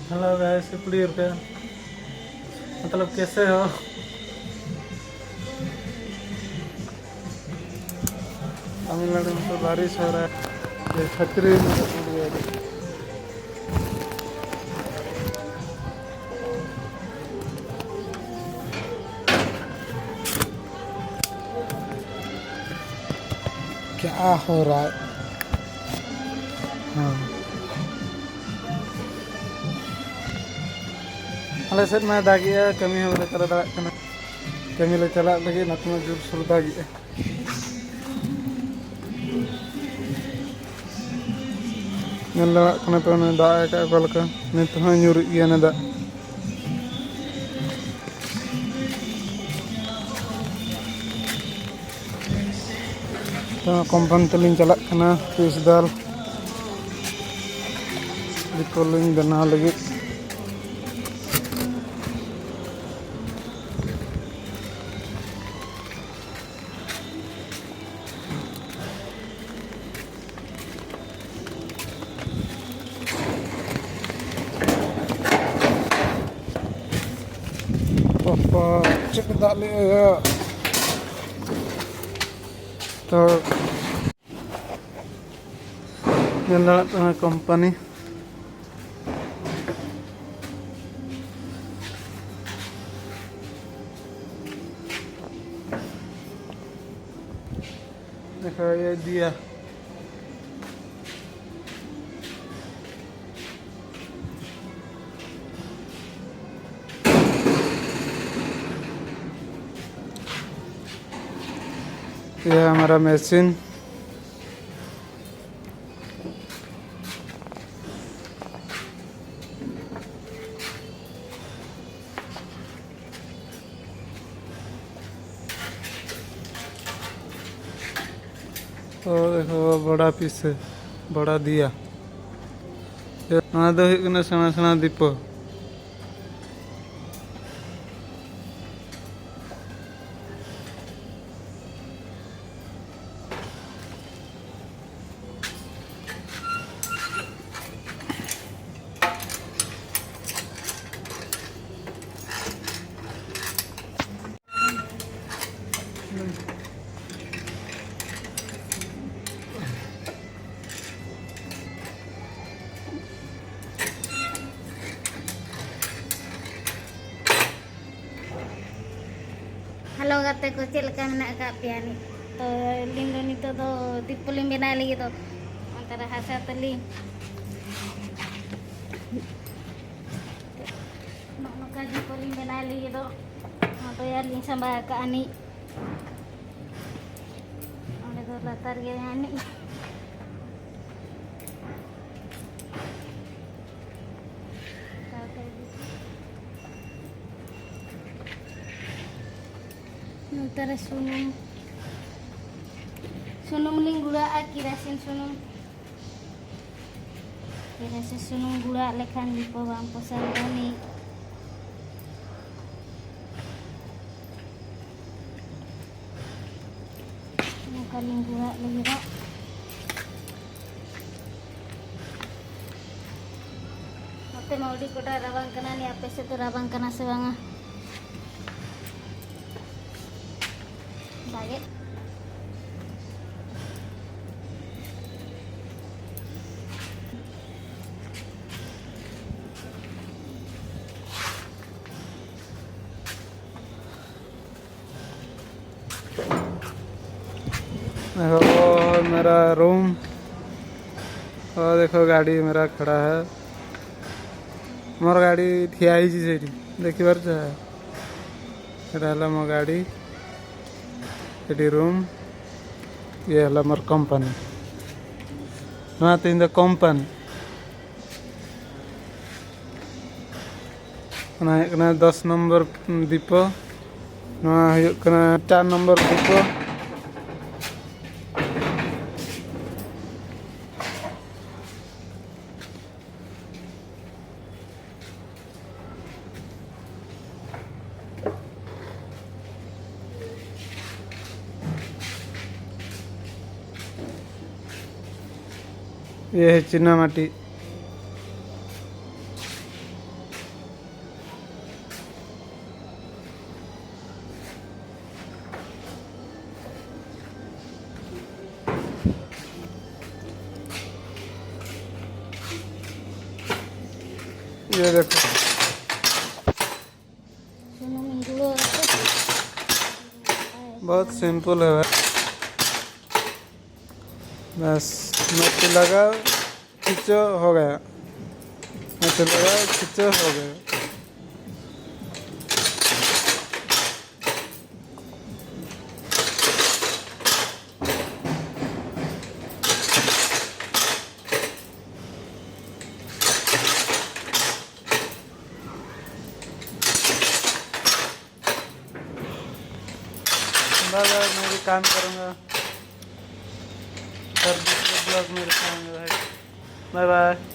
Hello guys, please रुपया मतलब कैसे हो? तमिलनाडु में तो बारिश हो रहा है। ये छतरी मेरा टूट गया था। क्या हो रहा है? हाँ, अले सर मैं दागिया कमी हो रहा चला दाग कना कमी ले चला लगे नत में जुड़ सुर दागिया नल्ला कना पे उन्हें दाग का कल का नहीं तो हाँ न्यूर ये ना दाग तो कंपन तलिंग चला कना पीस दाल दिकोलिंग बना लगे पापा चेक डाले तो नल्ला कंपनी देखो ये दिया ये है हमारा मशीन। तो देखो बड़ा पीस है, बड़ा दिया दो सेना सेना दीप Halo kata ko chilka mena ka piani to lindo nito do tipulim binali gitu antara hasa teli no ka tipulim binali gitu to ya ling sama ka ani ole do latar ge ani antara sunum ling gula kirasin sunum gula lekan di bawang posan ini ling gula lagi ro mate mau di kota rawang kena nih apa sih tuh rawang kena sebanga lagi देखो मेरा room और देखो गाड़ी मेरा खड़ा है मोर गाड़ी ठिया ही से देखी पार्छ मो गाड़ी ये रूम ये है मोर कंपनी ना तीन द कंपनी ना 10 नंबर दीप ना 4 नंबर दीप ये है चिन्ना माटी ये देखो सुनो मिंगुलो रखो बहुत सिंपल है भाई। बस मिर्ची लगाओ खींचो हो गया, मिर्ची लगाओ खींचो हो गया। बाय बाय, मैं भी काम करूँगा, फिर दूसरे ब्लॉग में दिखाऊंगा भाई। Bye bye.